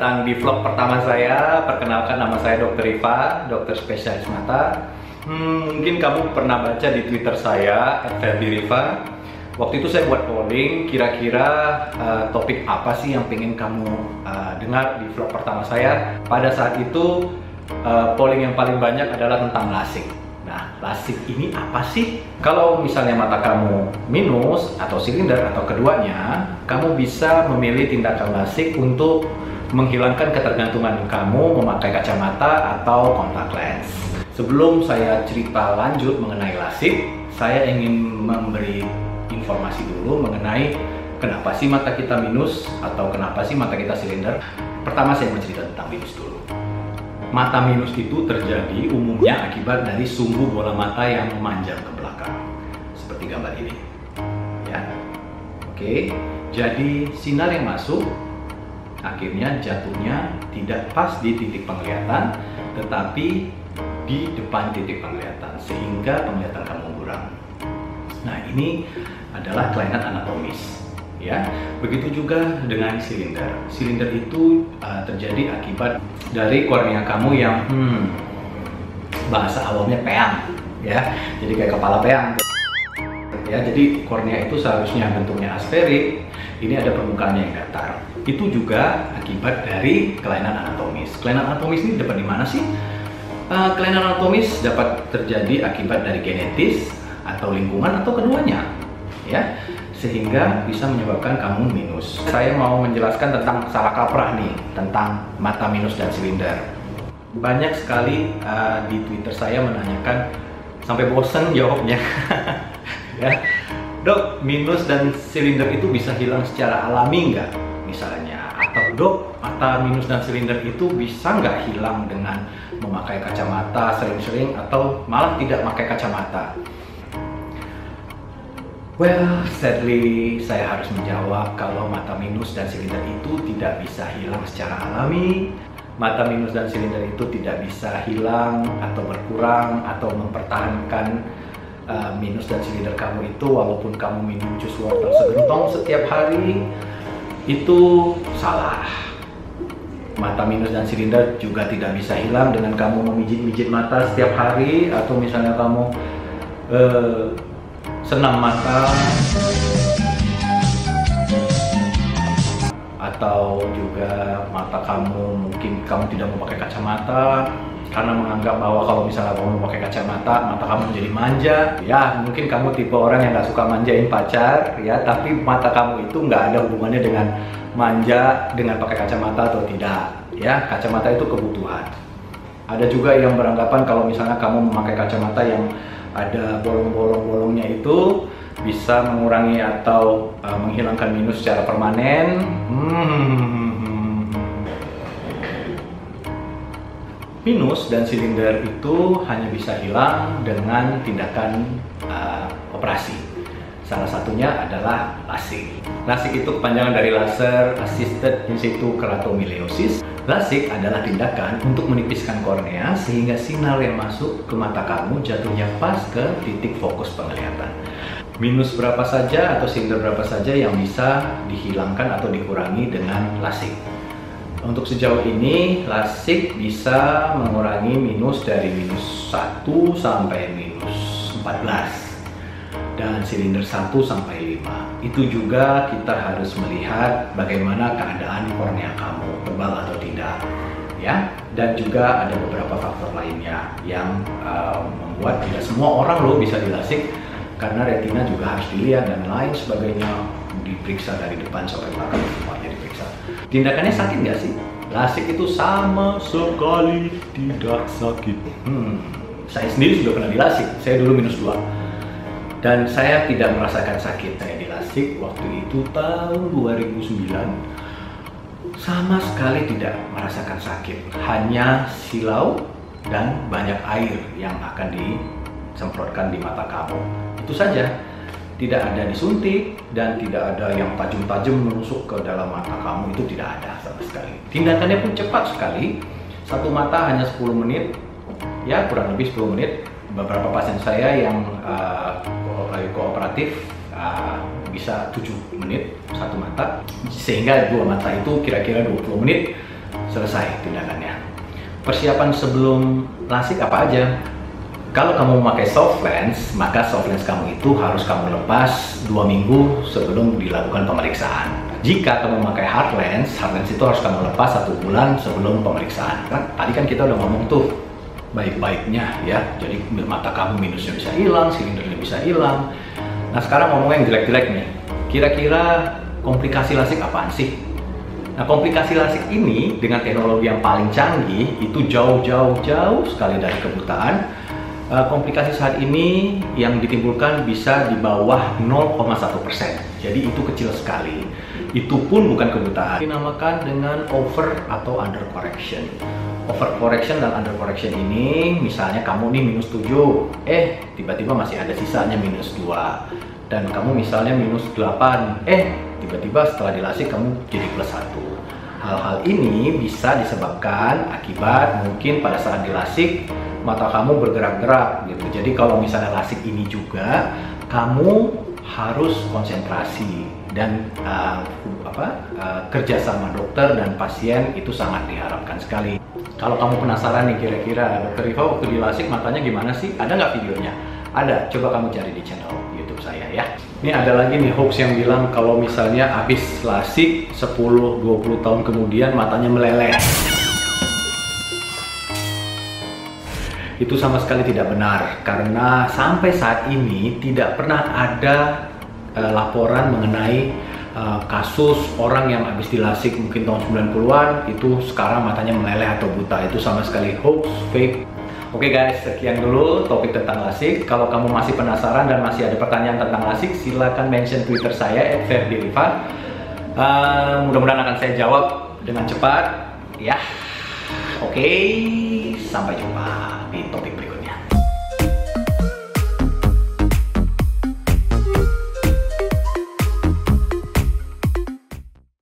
datang di vlog pertama saya. Perkenalkan, nama saya Dr. Rifa, dokter spesialis mata. Mungkin kamu pernah baca di Twitter saya @ferdyrifa. Waktu itu saya buat polling, kira-kira topik apa sih yang pengen kamu dengar di vlog pertama saya. Pada saat itu polling yang paling banyak adalah tentang LASIK. Nah, LASIK ini apa sih? Kalau misalnya mata kamu minus atau silinder atau keduanya, kamu bisa memilih tindakan LASIK untuk menghilangkan ketergantungan kamu memakai kacamata atau kontak lens. Sebelum saya cerita lanjut mengenai LASIK, saya ingin memberi informasi dulu mengenai kenapa sih mata kita minus atau kenapa sih mata kita silinder. Pertama saya mau cerita tentang minus dulu. Mata minus itu terjadi umumnya akibat dari sumbu bola mata yang memanjang ke belakang, seperti gambar ini. Ya, oke. Jadi sinar yang masuk akhirnya jatuhnya tidak pas di titik penglihatan, tetapi di depan titik penglihatan, sehingga penglihatan kamu kurang. Nah, ini adalah kelainan anatomis. Ya, begitu juga dengan silinder. Silinder itu terjadi akibat dari kornea kamu yang bahasa awamnya peang, ya. Jadi kayak kepala peang. Ya, jadi kornea itu seharusnya bentuknya asferik. Ini ada permukaannya yang datar. Itu juga akibat dari kelainan anatomis. Kelainan anatomis ini dapat di mana sih? Kelainan anatomis dapat terjadi akibat dari genetis atau lingkungan atau keduanya, ya, sehingga bisa menyebabkan kamu minus. Saya mau menjelaskan tentang salah kaprah nih, tentang mata minus dan silinder. Banyak sekali di Twitter saya menanyakan, sampai bosen jawabnya. Ya, dok, minus dan silinder itu bisa hilang secara alami nggak? Misalnya, atau dok, mata minus dan silinder itu bisa nggak hilang dengan memakai kacamata sering-sering atau malah tidak pakai kacamata? Well, sadly saya harus menjawab kalau mata minus dan silinder itu tidak bisa hilang secara alami. Mata minus dan silinder itu tidak bisa hilang atau berkurang atau mempertahankan minus dan silinder kamu itu walaupun kamu minum jus wortel segentong setiap hari. Itu salah. Mata minus dan silinder juga tidak bisa hilang dengan kamu memijit-mijit mata setiap hari, atau misalnya kamu senam mata, atau juga mata kamu mungkin kamu tidak mau pakai kacamata karena menganggap bahwa kalau misalnya kamu pakai kacamata mata kamu menjadi manja. Ya, mungkin kamu tipe orang yang nggak suka manjain pacar, ya, tapi mata kamu itu nggak ada hubungannya dengan manja dengan pakai kacamata atau tidak, ya. Kacamata itu kebutuhan. Ada juga yang beranggapan kalau misalnya kamu memakai kacamata yang ada bolong-bolongnya itu bisa mengurangi atau menghilangkan minus secara permanen. Minus dan silinder itu hanya bisa hilang dengan tindakan operasi. Salah satunya adalah LASIK. LASIK itu kepanjangan dari Laser Assisted In Situ Keratomiliosis. LASIK adalah tindakan untuk menipiskan kornea sehingga sinar yang masuk ke mata kamu jatuhnya pas ke titik fokus penglihatan. Minus berapa saja atau silinder berapa saja yang bisa dihilangkan atau dikurangi dengan LASIK. Untuk sejauh ini, LASIK bisa mengurangi minus dari minus 1 sampai minus 14. Dan silinder 1 sampai 5. Itu juga kita harus melihat bagaimana keadaan kornea kamu, tebal atau tidak, ya. Dan juga ada beberapa faktor lainnya yang membuat tidak semua orang loh bisa dilasik, karena retina juga harus dilihat dan lain sebagainya, diperiksa dari depan sampai belakang, semuanya diperiksa. Tindakannya sakit nggak sih? LASIK itu sama sekali tidak sakit. Saya sendiri sudah pernah dilasik, saya dulu minus 2. Dan saya tidak merasakan sakit. Saya dilasik waktu itu tahun 2009. Sama sekali tidak merasakan sakit. Hanya silau dan banyak air yang akan disemprotkan di mata kamu. Itu saja. Tidak ada disuntik dan tidak ada yang tajam-tajam menusuk ke dalam mata kamu. Itu tidak ada sama sekali. Tindakannya pun cepat sekali. Satu mata hanya 10 menit. Ya, kurang lebih 10 menit. Beberapa pasien saya yang kooperatif bisa 7 menit satu mata, sehingga dua mata itu kira-kira 20 menit selesai tindakannya. Persiapan sebelum LASIK apa aja? Kalau kamu memakai soft lens, maka soft lens kamu itu harus kamu lepas 2 minggu sebelum dilakukan pemeriksaan. Jika kamu memakai hard lens itu harus kamu lepas 1 bulan sebelum pemeriksaan. Tadi kan kita udah ngomong tuh baik-baiknya ya, jadi mata kamu minusnya bisa hilang, silindernya bisa hilang. Nah sekarang ngomong yang jelek-jelek nih, kira-kira komplikasi LASIK apaan sih? Nah komplikasi LASIK ini dengan teknologi yang paling canggih itu jauh sekali dari kebutaan. Komplikasi saat ini yang ditimbulkan bisa di bawah 0,1%, jadi itu kecil sekali. Itu pun bukan kebutaan. Dinamakan dengan over atau under correction. Over correction dan under correction ini, misalnya kamu nih minus 7, tiba-tiba masih ada sisanya minus 2. Dan kamu misalnya minus 8, tiba-tiba setelah dilasik kamu jadi plus 1. Hal-hal ini bisa disebabkan akibat mungkin pada saat dilasik mata kamu bergerak-gerak gitu. Jadi kalau misalnya LASIK ini juga kamu harus konsentrasi dan kerja sama dokter dan pasien itu sangat diharapkan sekali. Kalau kamu penasaran nih kira-kira Dokter Rifa waktu di LASIK matanya gimana sih? Ada nggak videonya? Ada, coba kamu cari di channel YouTube saya ya. Ini ada lagi nih hoax yang bilang kalau misalnya habis LASIK 10-20 tahun kemudian matanya meleleh. Itu sama sekali tidak benar, karena sampai saat ini tidak pernah ada laporan mengenai kasus orang yang habis dilasik mungkin tahun 90-an itu sekarang matanya meleleh atau buta. Itu sama sekali hoax, fake. Oke guys, sekian dulu topik tentang LASIK. Kalau kamu masih penasaran dan masih ada pertanyaan tentang LASIK, silahkan mention Twitter saya @ferdirifa. Mudah-mudahan akan saya jawab dengan cepat ya. Oke, sampai jumpa di topik berikutnya.